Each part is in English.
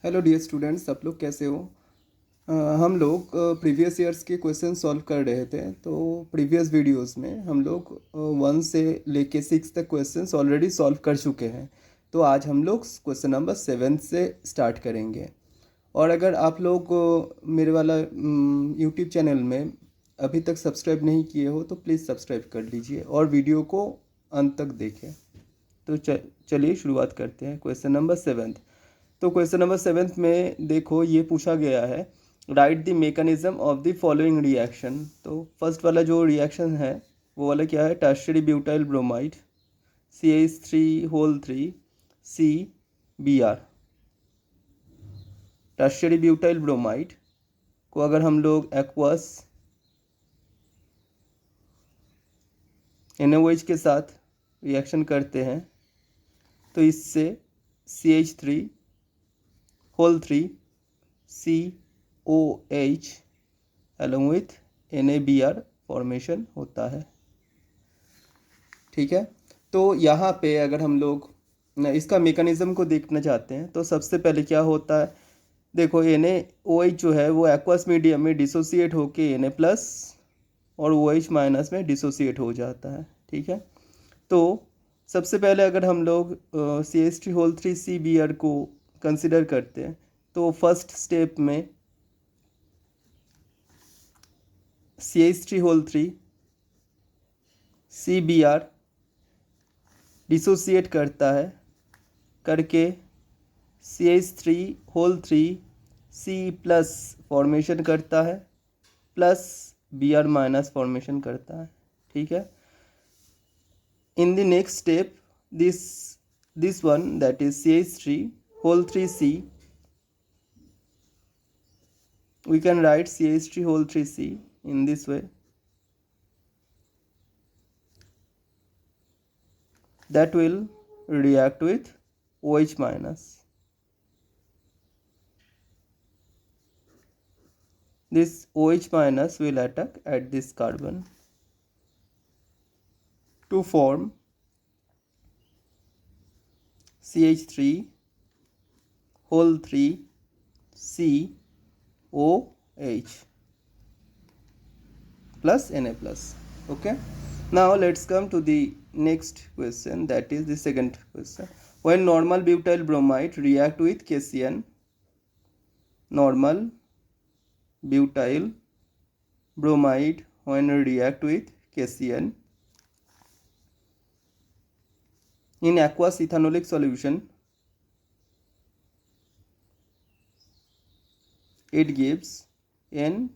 Hello dear students, आप लोग कैसे हो। हम लोग प्रीवियस ईयर्स के क्वेश्चन सॉल्व कर रहे थे। तो प्रीवियस वीडियोस में हम लोग 1 से लेके 6 तक क्वेश्चंस ऑलरेडी सॉल्व कर चुके हैं। तो आज हम लोग क्वेश्चन नंबर 7 से स्टार्ट करेंगे। और अगर आप लोग मेरे वाला यूट्यूब चैनल में अभी तक सब्सक्राइब नहीं किए हो तो प्लीज़ सब्सक्राइब कर लीजिए और वीडियो को अंत तक देखें। तो चलिए शुरुआत करते हैं क्वेश्चन नंबर 7। तो क्वेश्चन नंबर 7 में देखो ये पूछा गया है, right the mechanism of the following reaction. तो फर्स्ट वाला जो रिएक्शन है वो वाला क्या है, tertiary butyl bromide CH3 CBr। Tertiary butyl bromide को अगर हम लोग एक्वस NaOH के साथ रिएक्शन करते हैं तो इससे CH3 COH along with NaBr formation होता है। ठीक है, तो यहाँ पे अगर हम लोग इसका मेकानिज़्म को देखना चाहते हैं तो सबसे पहले क्या होता है, देखो NaOH जो है वो एक्वस मीडियम में डिसोसिएट होके Na प्लस और OH माइनस में डिसोसिएट हो जाता है। ठीक है, तो सबसे पहले अगर हम लोग CH3 CBr को कंसिडर करते हैं तो फर्स्ट स्टेप में CH3 CBr डिसोसिएट करता है करके CH3 C प्लस फॉर्मेशन करता है प्लस Br माइनस फॉर्मेशन करता है। ठीक है, in the next step this one that is CH3 C, we can write CH3 C in this way, that will react with OH minus. This OH minus will attack at this carbon to form CH3 COH plus Na plus. Okay, now let's come to the next question, that is the second question. When normal butyl bromide react with KCN, normal butyl bromide when react with KCN in aqueous ethanolic solution, it gives NBuCN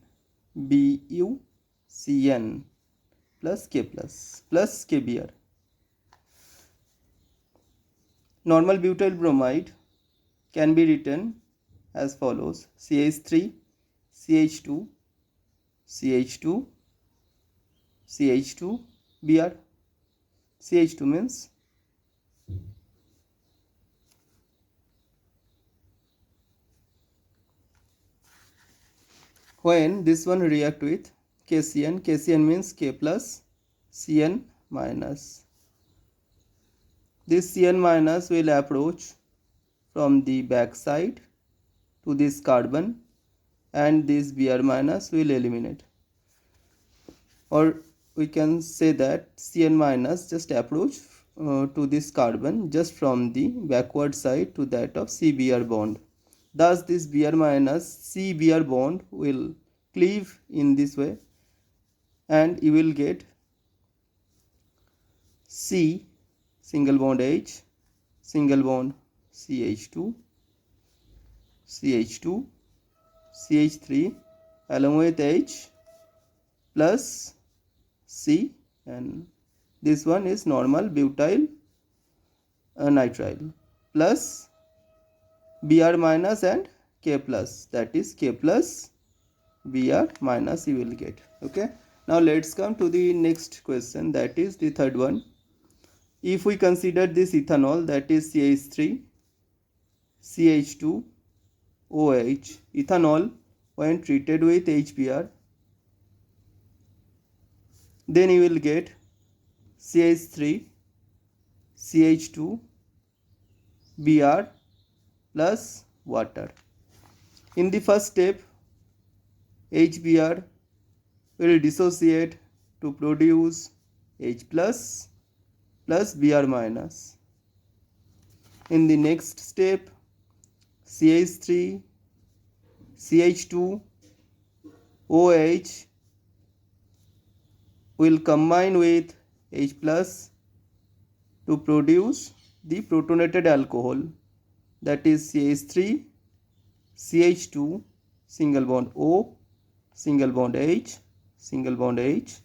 plus K plus KBr. Normal butyl bromide can be written as follows: CH3 CH2 CH2 CH2 Br. CH2 means when this one react with KCN, KCN means K plus Cn minus. This Cn minus will approach from the back side to this carbon and this Br minus will eliminate, or we can say that Cn minus just approach to this carbon just from the backward side to that of CBr bond. Thus this Br minus CBr bond will cleave in this way and you will get C single bond H single bond CH2 CH3 along with H plus C, and this one is normal butyl nitrile plus Br minus and K plus, that is K plus Br minus you will get. Okay, now let's come to the next question, that is the third one. If we consider this ethanol, that is CH3 CH2 OH, ethanol when treated with HBr, then you will get CH3 CH2 Br plus water. In the first step, HBr will dissociate to produce H plus Br minus. In the next step, CH3, CH2, OH will combine with H plus to produce the protonated alcohol, that is CH3, CH2, single bond O, single bond H, single bond H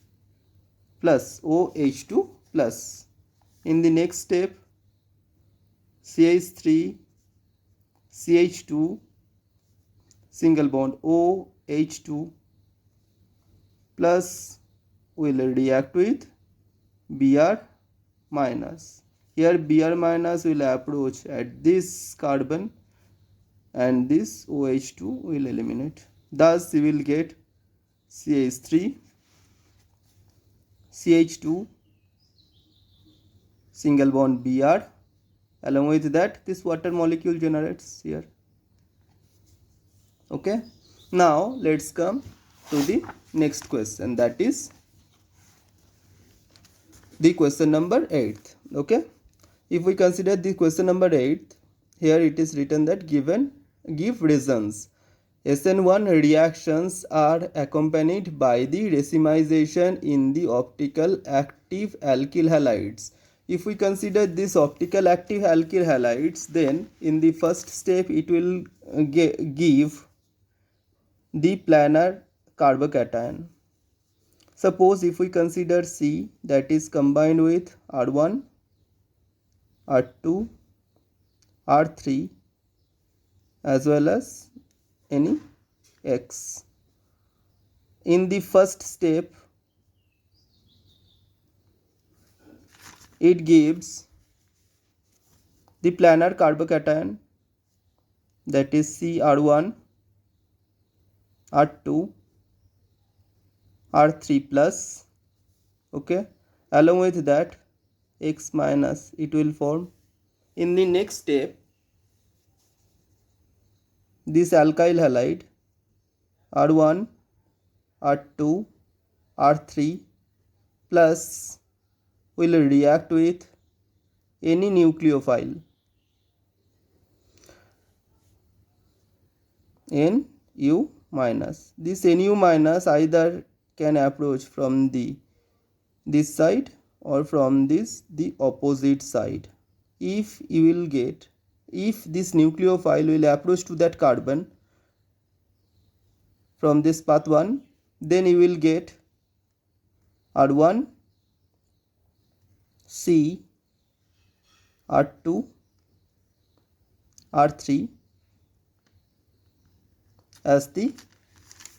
plus OH2 plus. In the next step, CH3, CH2, single bond OH2 plus will react with Br minus. Here Br minus will approach at this carbon and this OH2 will eliminate. Thus we will get CH3, CH2, single bond Br. Along with that, this water molecule generates here. Okay. Now let's come to the next question, that is the question number 8. Okay. If we consider the question number 8, here it is written that give reasons. SN1 reactions are accompanied by the racemization in the optical active alkyl halides. If we consider this optical active alkyl halides, then in the first step it will give the planar carbocation. Suppose if we consider C, that is combined with R1, R2, R3 as well as any X. In the first step, it gives the planar carbocation, that is CR1, R2, R3 plus. Okay. Along with that, X minus it will form. In the next step, this alkyl halide R1, R2, R3 plus will react with any nucleophile Nu minus. This Nu minus either can approach from this side or from the opposite side. If this nucleophile will approach to that carbon from this path 1, then you will get R1, C, R2, R3 as the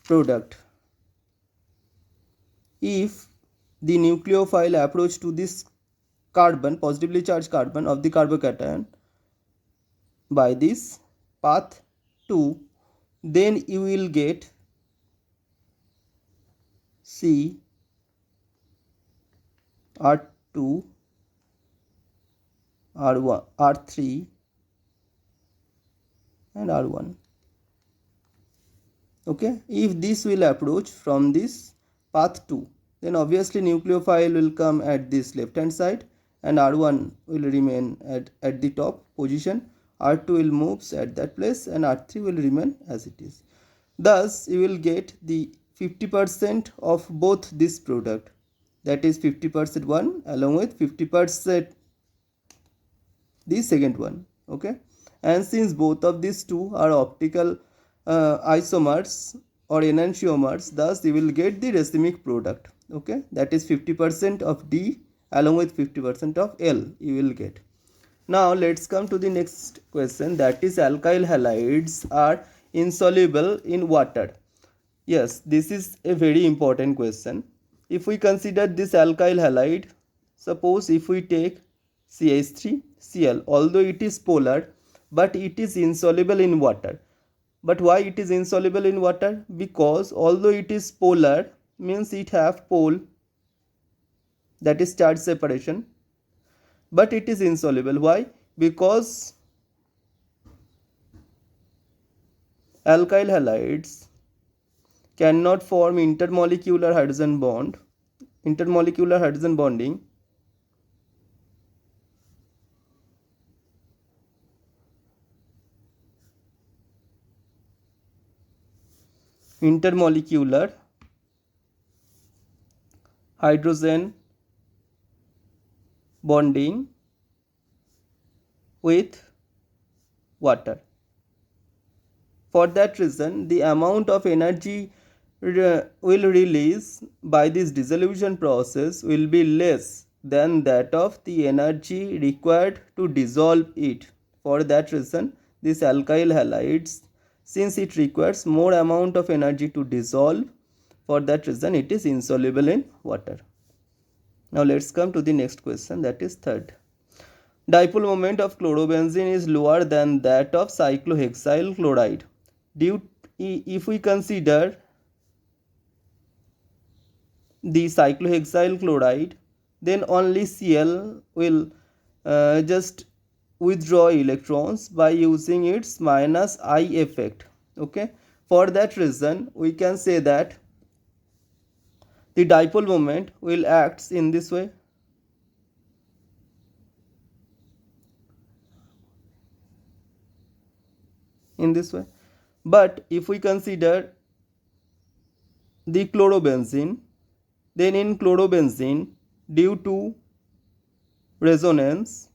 product. If the nucleophile approach to this carbon, positively charged carbon of the carbocation by this path 2, then you will get C, R2, R1, R3 and R1. Okay. If this will approach from this path 2, then obviously nucleophile will come at this left hand side and R1 will remain at the top position, R2 will moves at that place and R3 will remain as it is. Thus you will get the 50% of both this product, that is 50% one along with 50% the second one. Okay. And since both of these two are optical isomers or enantiomers, thus you will get the racemic product. Okay, that is 50% of D along with 50% of L you will get. Now let's come to the next question, that is alkyl halides are insoluble in water. Yes, this is a very important question. If we consider this alkyl halide, suppose if we take CH3Cl, although it is polar, but it is insoluble in water. But why it is insoluble in water? Because although it is polar, means it have pole, that is charge separation, but it is insoluble. Why? Because alkyl halides cannot form intermolecular hydrogen bonding intermolecular hydrogen bonding with water. For that reason, the amount of energy will release by this dissolution process will be less than that of the energy required to dissolve it. For that reason, this alkyl halides, since it requires more amount of energy to dissolve, for that reason it is insoluble in water. Now let's come to the next question, that is third. Dipole moment of chlorobenzene is lower than that of cyclohexyl chloride. If we consider the cyclohexyl chloride, then only Cl will just withdraw electrons by using its minus I effect. Okay, for that reason we can say that the dipole moment will act in this way. But if we consider the chlorobenzene, then in chlorobenzene, due to resonance,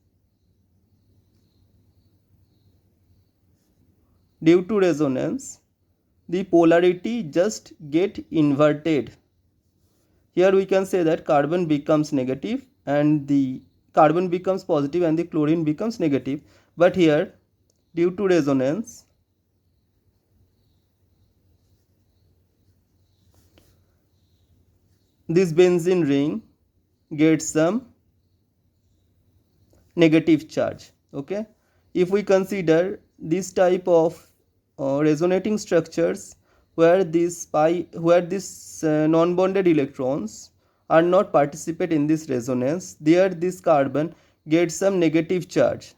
the polarity just get inverted. Here we can say that carbon becomes negative and the carbon becomes positive and the chlorine becomes negative. But here, due to resonance, this benzene ring gets some negative charge. Okay, if we consider this type of resonating structures where this non-bonded electrons are not participate in this resonance, there this carbon gets some negative charge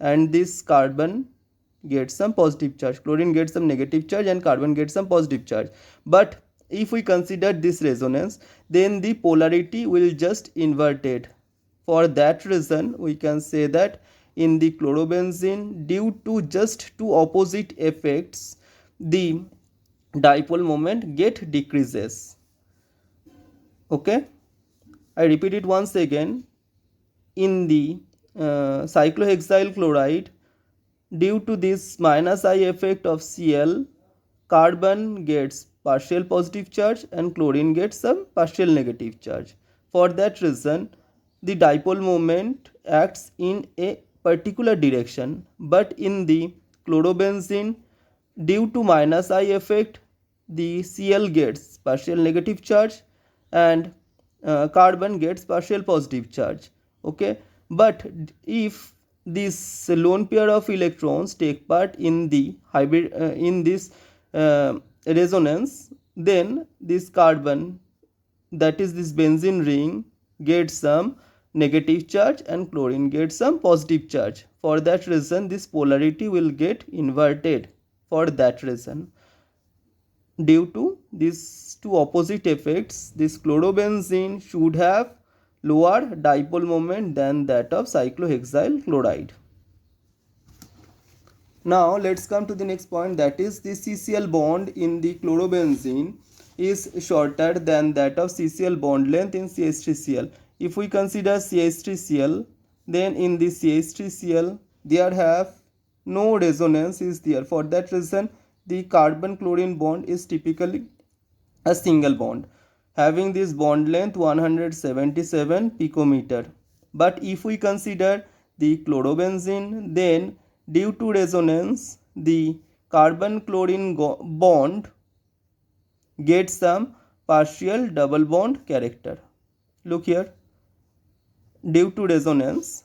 and this carbon gets some positive charge. Chlorine gets some negative charge and carbon gets some positive charge. But if we consider this resonance, then the polarity will just inverted. For that reason, we can say that in the chlorobenzene, due to just two opposite effects, the dipole moment get decreases. Okay, I repeat it once again. In the cyclohexyl chloride, due to this minus I effect of Cl, carbon gets partial positive charge and chlorine gets some partial negative charge. For that reason, the dipole moment acts in a particular direction, but in the chlorobenzene, due to minus I effect, the Cl gets partial negative charge and carbon gets partial positive charge. Okay, but if this lone pair of electrons take part in the hybrid in this resonance, then this carbon, that is this benzene ring, gets some negative charge and chlorine gets some positive charge. For that reason, this polarity will get inverted. For that reason, due to these two opposite effects, this chlorobenzene should have lower dipole moment than that of cyclohexyl chloride. Now let's come to the next point, that is the CCl bond in the chlorobenzene is shorter than that of CCl bond length in CH3Cl. If we consider CH3Cl, then in the CH3Cl there have no resonance is there. For that reason, the carbon chlorine bond is typically a single bond having this bond length 177 picometer. But if we consider the chlorobenzene, then due to resonance, the carbon chlorine bond gets some partial double bond character. Look here, due to resonance,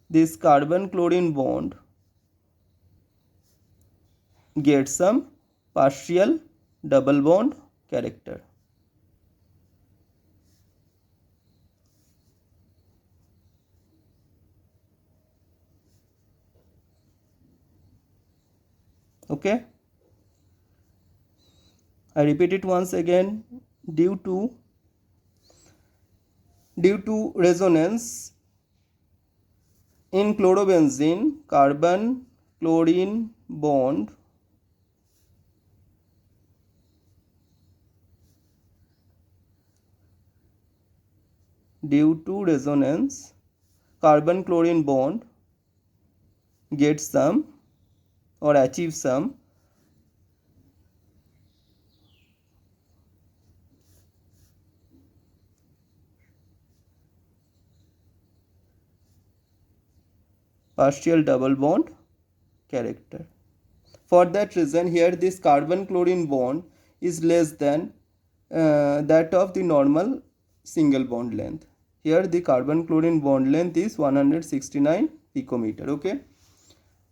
this carbon chlorine bond gets some partial double bond character. Okay, I repeat it once again. Due to resonance in chlorobenzene, carbon chlorine bond due to resonance carbon chlorine bond gets some or achieves some partial double bond character. For that reason, here this carbon chlorine bond is less than that of the normal single bond length. Here the carbon chlorine bond length is 169 picometer. Okay,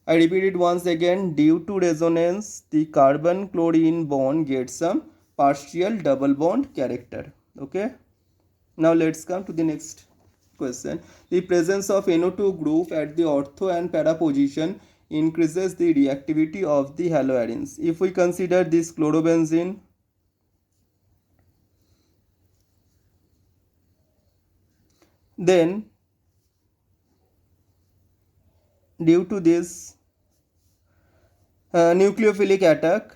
I repeat it once again. Due to resonance, the carbon chlorine bond gets some partial double bond character. Okay, now let's come to the next question. The presence of NO2 group at the ortho and para position increases the reactivity of the haloarenes. If we consider this chlorobenzene, then due to this nucleophilic attack,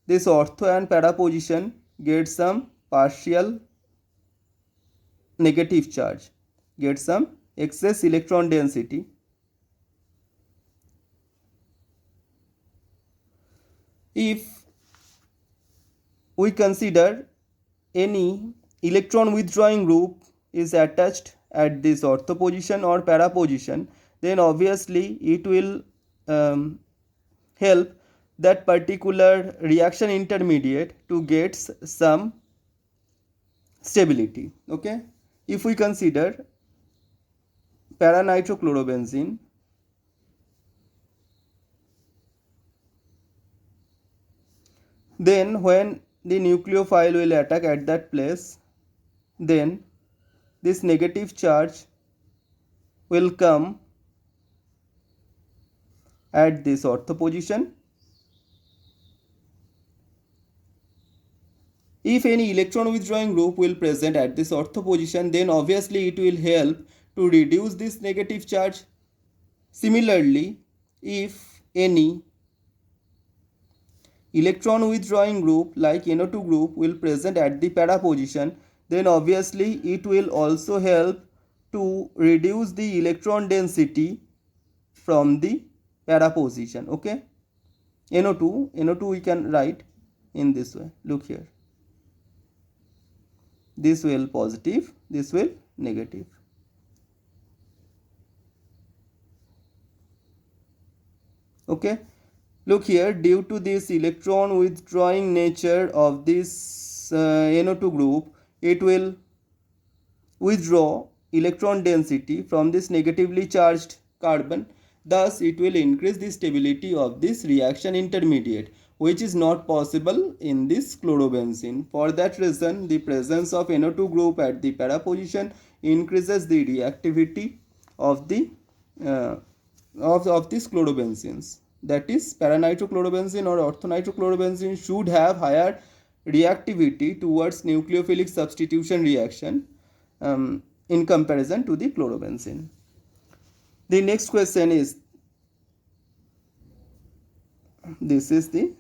this ortho and para position gets some partial negative charge, gets some excess electron density. If we consider any electron withdrawing group is attached at this ortho position or para position, then obviously it will help that particular reaction intermediate to get some stability. Okay, if we consider para nitrochlorobenzene, then when the nucleophile will attack at that place, then this negative charge will come at this ortho position. If any electron withdrawing group will present at this ortho position, then obviously it will help to reduce this negative charge. Similarly, if any electron withdrawing group like NO2 group will present at the para position, then obviously it will also help to reduce the electron density from the para position. Okay, NO2 we can write in this way. Look here, this will positive, this will negative. Okay, look here, due to this electron withdrawing nature of this NO2 group, it will withdraw electron density from this negatively charged carbon. Thus, it will increase the stability of this reaction intermediate, which is not possible in this chlorobenzene. For that reason, the presence of NO2 group at the para position increases the reactivity of the of these chlorobenzenes. That is, para-nitrochlorobenzene or ortho-nitrochlorobenzene should have higher reactivity towards nucleophilic substitution reaction in comparison to the chlorobenzene. The next question is, this is the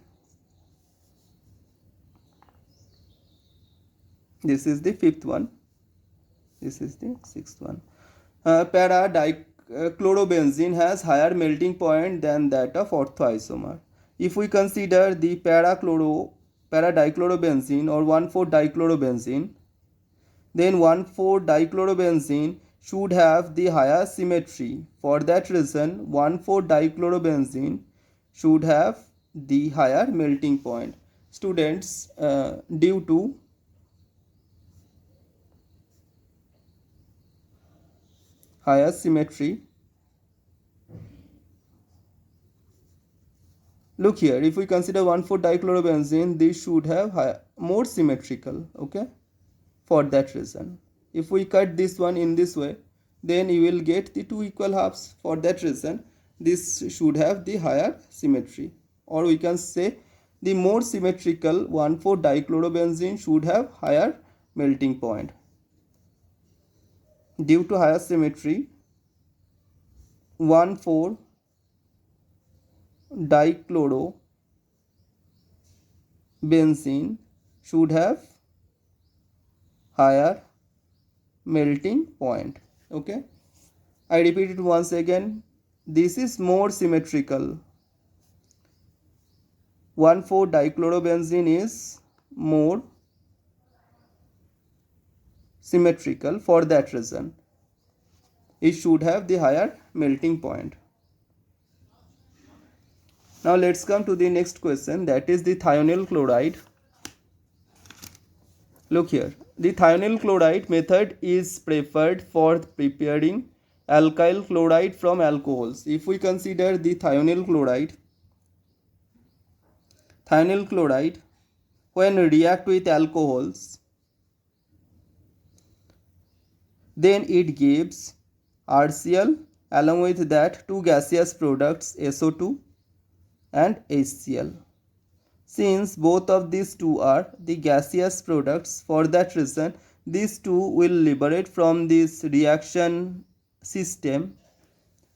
fifth one, this is the sixth one. Para-dichlorobenzene has higher melting point than that of orthoisomer. If we consider the para-dichlorobenzene or 1,4-dichlorobenzene, then 1,4-dichlorobenzene should have the higher symmetry. For that reason, 1,4-dichlorobenzene should have the higher melting point. Students, due to higher symmetry, look here, if we consider 1,4-dichlorobenzene, this should have more symmetrical. Okay, for that reason, if we cut this one in this way, then you will get the two equal halves. For that reason, this should have the higher symmetry. or we can say the more symmetrical 1,4-dichlorobenzene should have higher melting point. Due to higher symmetry, 1,4-dichlorobenzene should have higher melting point. Okay, I repeat it once again. This is more symmetrical. 1,4-dichlorobenzene is more symmetrical. For that reason, it should have the higher melting point. Now let's come to the next question, that is the thionyl chloride. Look here, the thionyl chloride method is preferred for preparing alkyl chloride from alcohols. If we consider the thionyl chloride when react with alcohols, then it gives RCl, along with that two gaseous products SO2 and HCl. Since both of these two are the gaseous products, for that reason these two will liberate from this reaction system.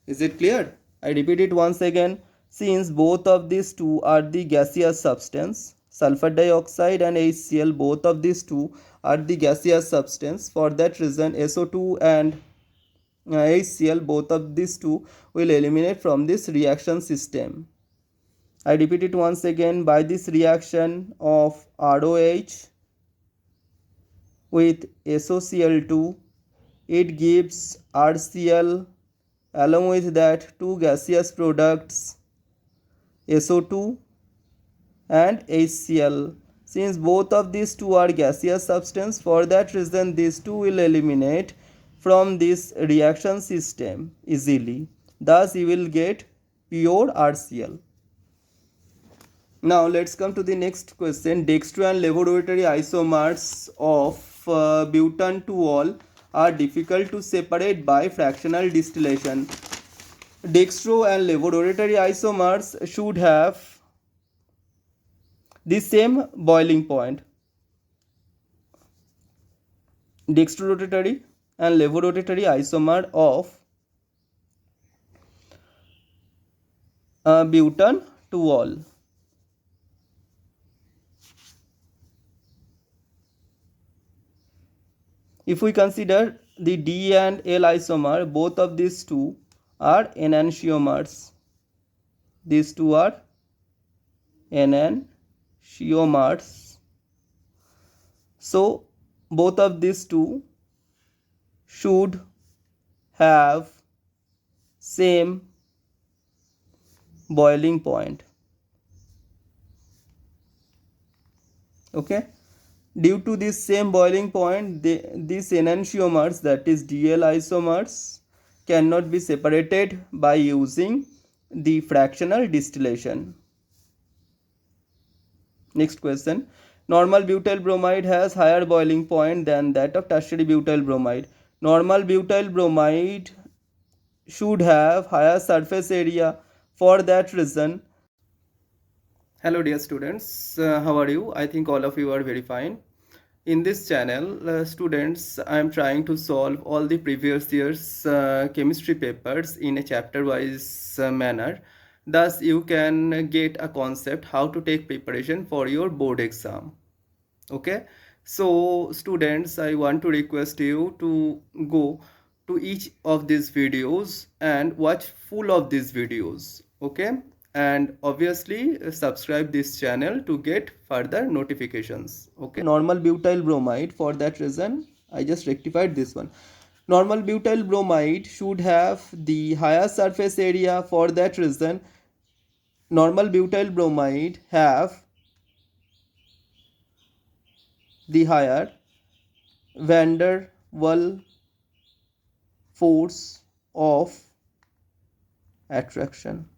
Is it clear? I repeat it once again. Since both of these two are the gaseous substance, sulfur dioxide and HCl, both of these two are the gaseous substance. For that reason SO2 and HCl, both of these two will eliminate from this reaction system. I repeat it once again. By this reaction of ROH with SOCl2, it gives RCl, along with that two gaseous products SO2 and HCl. Since both of these two are gaseous substance, for that reason these two will eliminate from this reaction system easily. Thus you will get pure RCl. Now let's come to the next question. Dextro and laboratory isomers of butanol are difficult to separate by fractional distillation. Dextro and laboratory isomers should have the same boiling point. Dextrorotatory and levorotatory isomer of butanol. If we consider the D and L isomer, both of these two are enantiomers. These two are enantiomers. So both of these two should have same boiling point. Okay. Due to this same boiling point, these enantiomers, that is DL isomers, cannot be separated by using the fractional distillation. Next question. Normal butyl bromide has higher boiling point than that of tertiary butyl bromide. Normal butyl bromide should have higher surface area. For that reason, hello dear students, how are you? I think all of you are very fine. In this channel, students, I am trying to solve all the previous year's chemistry papers in a chapter wise manner. Thus you can get a concept how to take preparation for your board exam. Okay, so students, I want to request you to go to each of these videos and watch full of these videos. Okay, and obviously subscribe this channel to get further notifications. Okay, normal butyl bromide, for that reason I just rectified this one. Normal butyl bromide should have the higher surface area. For that reason normal butyl bromide have the higher van der Waals force of attraction.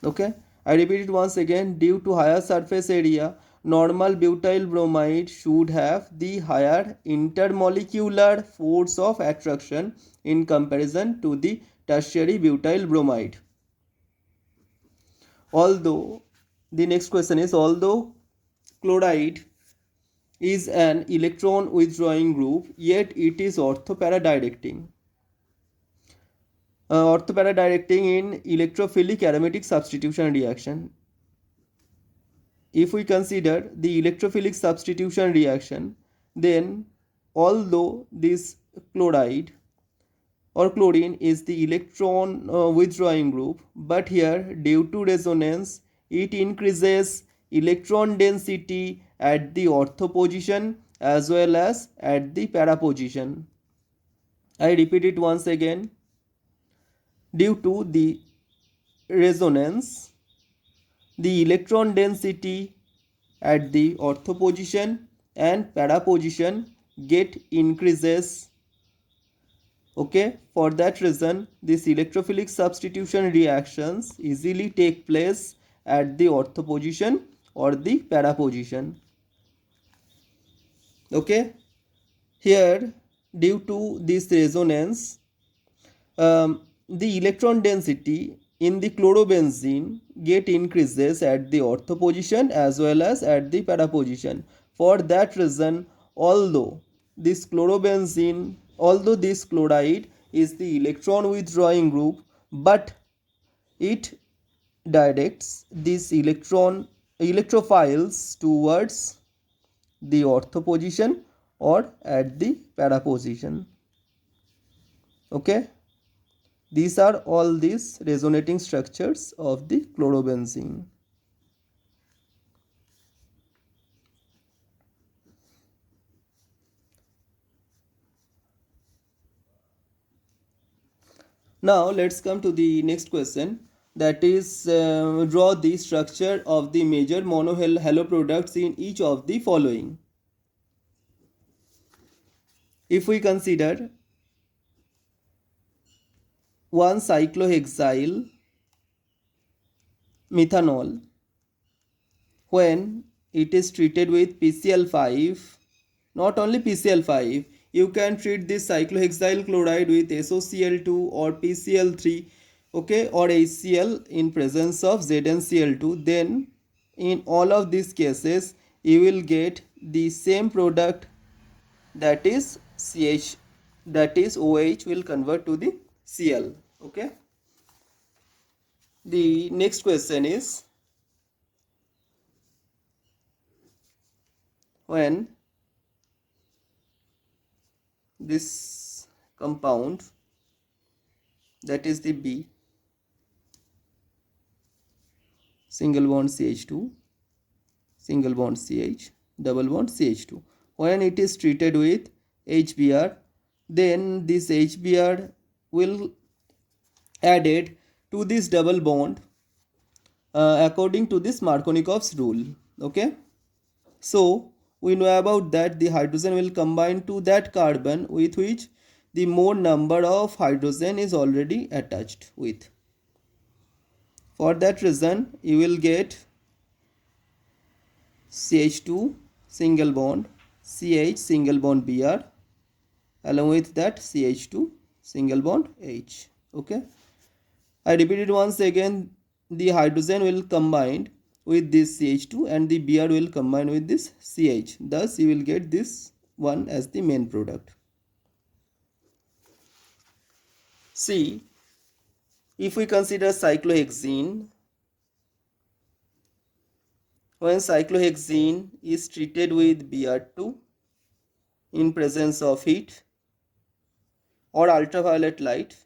Okay, I repeat it once again. Due to higher surface area, normal butyl bromide should have the higher intermolecular force of attraction in comparison to the tertiary butyl bromide. Although the next question is, although chloride is an electron withdrawing group, yet it is orthoparadirecting. Orthoparadirecting in electrophilic aromatic substitution reaction. If we consider the electrophilic substitution reaction, then although this chloride or chlorine is the electron withdrawing group, but here due to resonance it increases electron density at the ortho position as well as at the para position. I repeat it once again. Due to the resonance, the electron density at the ortho position and para position get increases. Okay, for that reason this electrophilic substitution reactions easily take place at the ortho position or the para position. Okay, here due to this resonance, the electron density in the chlorobenzene get increases at the ortho position as well as at the para position. For that reason, although this chloride is the electron withdrawing group, but it directs these electrophiles towards the ortho position or at the para position. Okay, these are all these resonating structures of the chlorobenzene. Now let's come to the next question, that is draw the structure of the major monohalo products in each of the following. If we consider 1-cyclohexyl methanol, when it is treated with PCl5, not only PCl5, you can treat this cyclohexyl chloride with SOCl2 or PCl3, okay, or HCl in presence of ZnCl2, then in all of these cases you will get the same product, that is CH, that is OH will convert to the Cl. Okay, the next question is, when this compound, that is the B, single bond CH2, single bond CH, double bond CH2, when it is treated with HBr, then this HBr will added to this double bond according to this Markovnikov's rule. Okay, so we know about that the hydrogen will combine to that carbon with which the more number of hydrogen is already attached with. For that reason you will get CH2 single bond CH single bond Br, along with that CH2 single bond H. Okay, I repeat it once again, the hydrogen will combine with this CH2 and the Br will combine with this CH. Thus you will get this one as the main product. See, if we consider cyclohexene, when cyclohexene is treated with Br2 in presence of heat or ultraviolet light,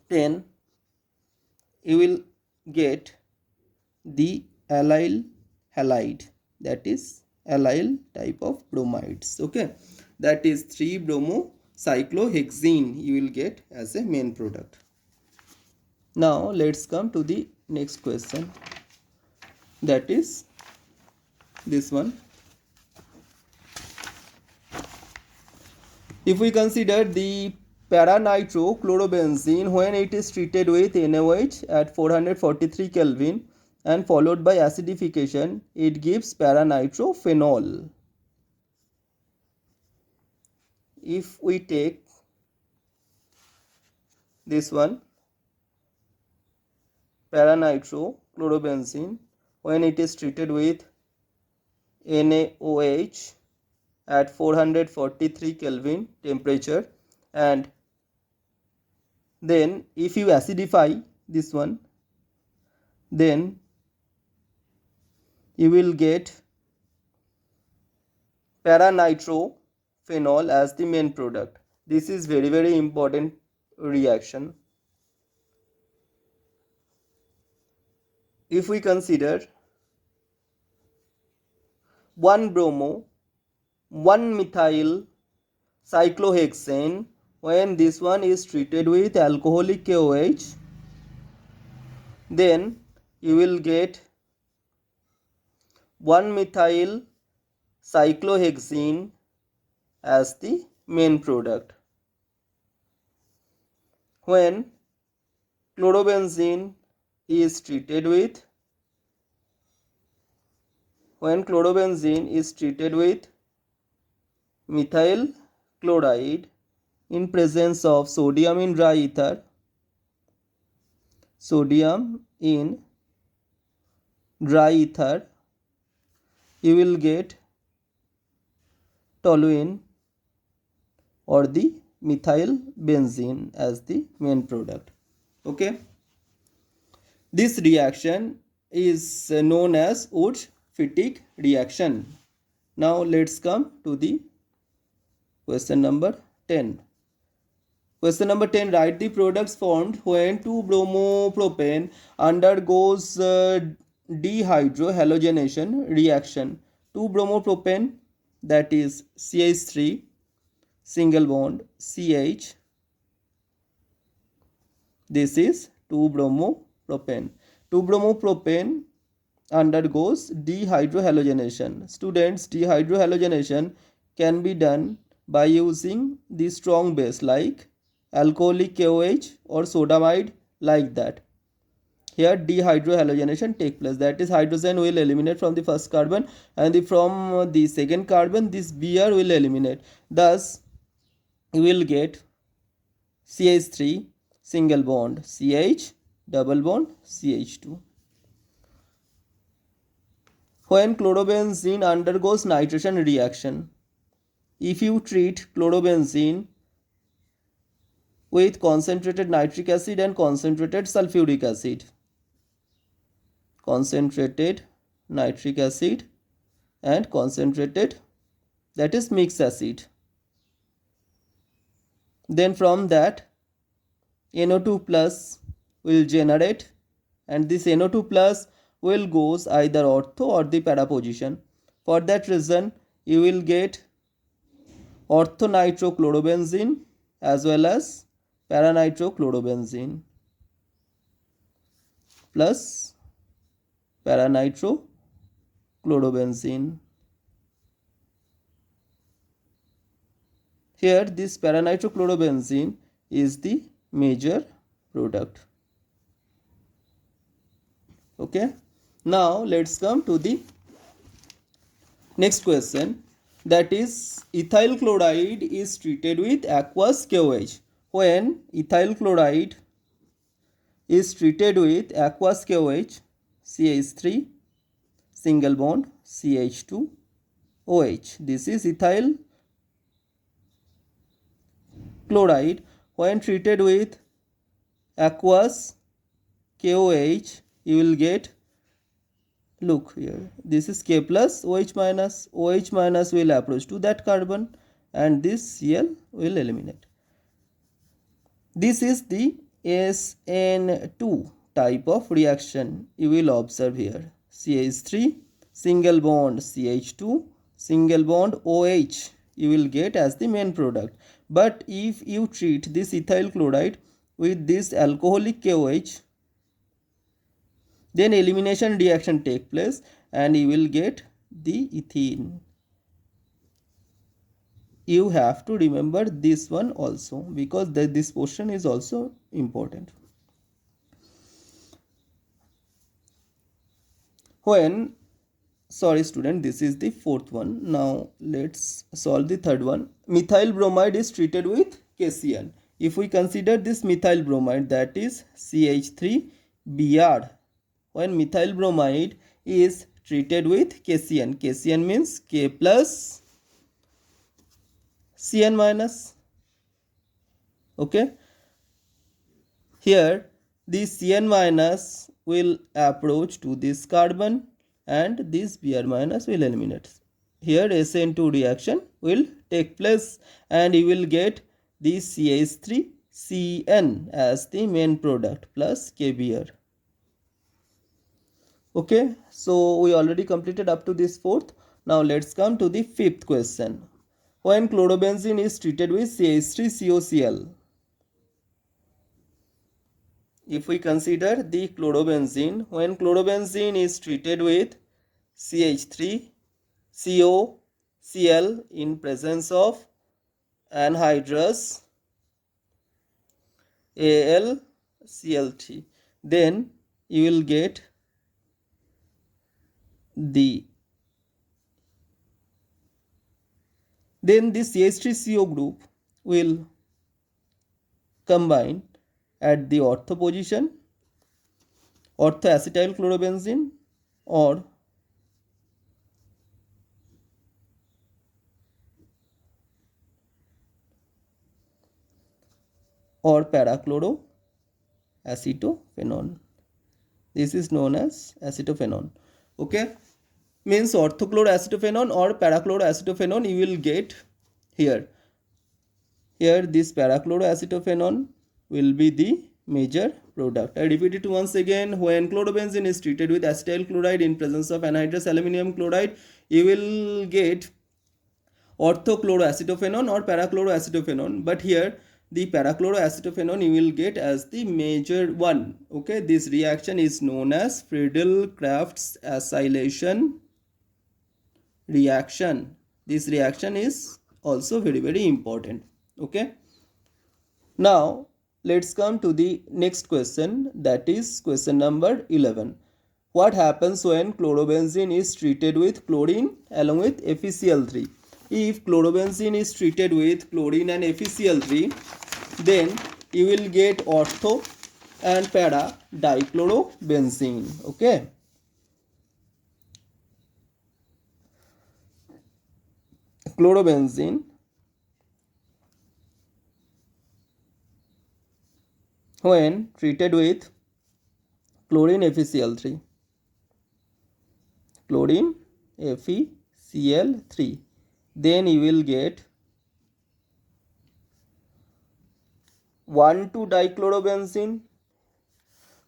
then you will get the allyl halide, that is allyl type of bromides. Okay, that is 3-bromocyclohexene you will get as a main product. Now let's come to the next question, that is this one. If we consider the para-nitrochlorobenzene, when it is treated with NaOH at 443 Kelvin and followed by acidification, it gives para-nitrophenol. If we take this one, paranitrochlorobenzene when it is treated with NaOH at 443 Kelvin temperature, and then if you acidify this one, then you will get paranitrophenol as the main product. This is very important reaction. If we consider 1-bromo 1-methyl cyclohexane, when this one is treated with alcoholic KOH, then you will get 1-methyl cyclohexene as the main product. When chlorobenzene is treated with methyl chloride in presence of sodium in dry ether, you will get toluene or the methyl benzene as the main product. Okay, this reaction is known as Wurtz-Fittig reaction. Now let's come to the question number 10. Question number 10. Write the products formed when 2-bromopropane undergoes dehydrohalogenation reaction. 2-bromopropane, that is CH3 single bond CH. This is 2-bromopropane. 2-bromopropane undergoes dehydrohalogenation. Students, dehydrohalogenation can be done by using the strong base like alcoholic KOH or sodamide, like that. Here dehydrohalogenation take place, that is hydrogen will eliminate from the first carbon and from the second carbon this Br will eliminate. Thus you will get CH3 single bond CH double bond CH2. When chlorobenzene undergoes nitration reaction, if you treat chlorobenzene with concentrated nitric acid and concentrated sulfuric acid, concentrated nitric acid and concentrated, that is mixed acid, then from that NO2 plus will generate, and this NO2 plus will goes either ortho or the para position. For that reason you will get orthonitrochlorobenzene as well as paranitrochlorobenzene plus paranitrochlorobenzene. Here this paranitrochlorobenzene is the major product. Okay, now let's come to the next question, that is ethyl chloride is treated with aqueous KOH. When ethyl chloride is treated with aqueous KOH, CH3 single bond CH2 OH, this is ethyl chloride. When treated with aqueous KOH, you will get, look here, this is K plus OH minus will approach to that carbon and this Cl will eliminate. This is the SN2 type of reaction you will observe here. CH3 single bond CH2 single bond OH you will get as the main product. But if you treat this ethyl chloride with this alcoholic KOH, then elimination reaction take place and you will get the ethene. You have to remember this one also because this portion is also important. When, sorry student, this is the fourth one. Now let's solve the third one. Methyl bromide is treated with KCl. If we consider this methyl bromide, that is CH3 Br. When methyl bromide is treated with KCN. KCN means K plus Cn minus. Okay. Here the Cn minus will approach to this carbon and this Br minus will eliminate. Here SN2 reaction will take place and you will get the CH3Cn as the main product plus KBr. Okay, so we already completed up to this fourth. Now let's come to the fifth question. When chlorobenzene is treated with CH3COCl. If we consider the chlorobenzene, when chlorobenzene is treated with CH3COCl in presence of anhydrous AlCl3, then you will get this CH3CO group will combine at the ortho position, orthoacetyl chlorobenzene or parachloroacetophenone. This is known as acetophenone. Okay, means orthochloroacetophenone or parachloroacetophenone you will get here. Here this parachloroacetophenone will be the major product. I repeat it once again. When chlorobenzene is treated with acetyl chloride in presence of anhydrous aluminum chloride, you will get orthochloroacetophenone or parachloroacetophenone, but here the parachloroacetophenone you will get as the major one. Okay, this reaction is known as Friedel-Crafts acylation reaction. This reaction is also very important. Okay, now let's come to the next question, that is question number 11. What happens when chlorobenzene is treated with chlorine along with FeCl3? If chlorobenzene is treated with chlorine and FeCl3, then you will get ortho and para dichlorobenzene. Okay. Chlorobenzene, when treated with chlorine FeCl3, chlorine FeCl3, then you will get 1,2-dichlorobenzene.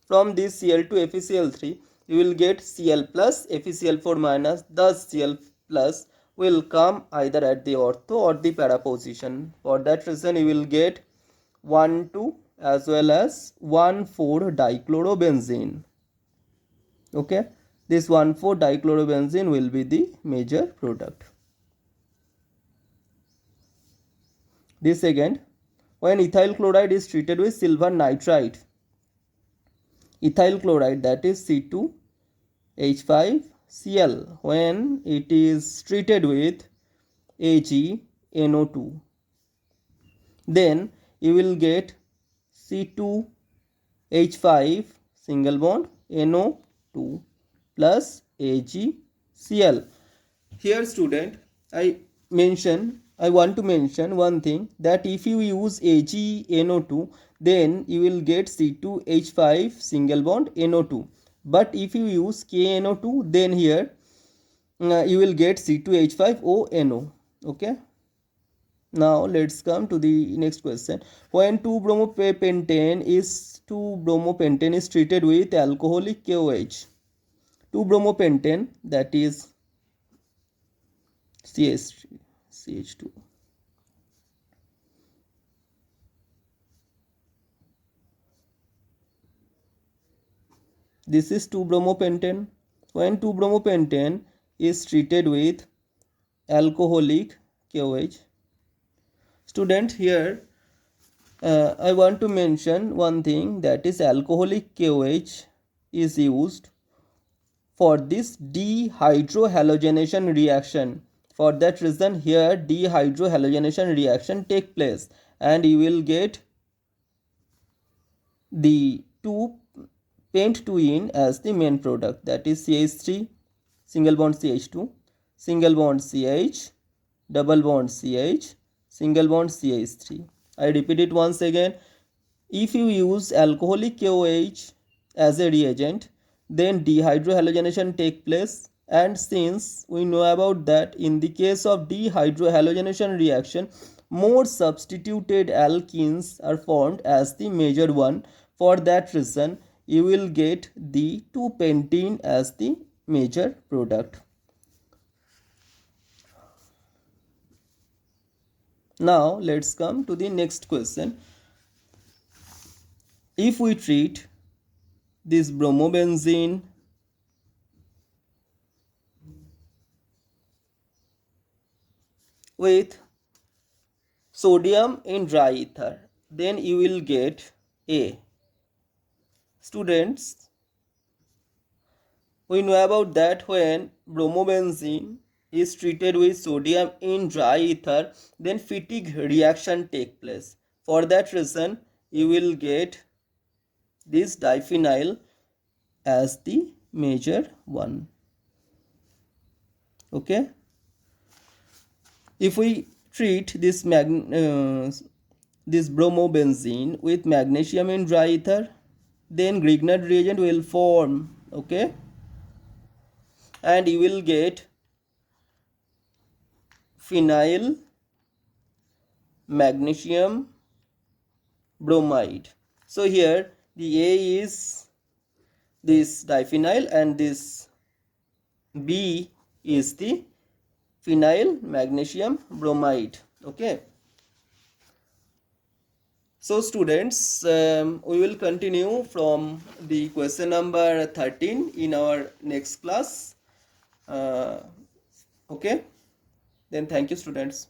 From this Cl2 FeCl3 you will get Cl plus FeCl4 minus. Thus Cl plus will come either at the ortho or the para position. For that reason you will get 1,2 as well as 1,4-dichlorobenzene. Okay, this 1,4-dichlorobenzene will be the major product. The second, when ethyl chloride is treated with silver nitride, ethyl chloride, that is C2H5Cl, when it is treated with AgNO2, then you will get C2H5 single bond NO2 plus AgCl. Here student, I want to mention one thing, that if you use AgNO2, then you will get C2H5 single bond NO2. But if you use KNO2, then here you will get C2H5ONO. Okay. Now let's come to the next question. When 2-bromopentane is treated with alcoholic KOH, 2-bromopentane, that is CH2. This is 2-bromopentane. When 2-bromopentane is treated with alcoholic KOH, student, here I want to mention one thing, that is alcoholic KOH is used for this dehydrohalogenation reaction. For that reason here dehydrohalogenation reaction take place and you will get the 2 pent-2-ene as the main product, that is CH3, single bond CH2, single bond CH, double bond CH, single bond CH3. I repeat it once again. If you use alcoholic KOH as a reagent, then dehydrohalonization take place, and since we know about that in the case of dehydrohalonization reaction, more substituted alkenes are formed as the major one. For that reason, you will get the 2-pentene as the major product. Now let's come to the next question. If we treat this bromobenzene with sodium in dry ether, then you will get A. Students, we know about that when bromobenzene is treated with sodium in dry ether, then fatigue reaction take place. For that reason, you will get this diphenyl as the major one. Okay. If we treat this bromobenzene with magnesium in dry ether, then Grignard reagent will form. Okay. And you will get phenyl magnesium bromide. So here the A is this diphenyl and this B is the phenyl magnesium bromide. Okay. So students, we will continue from the question number 13 in our next class. Okay. Then thank you students.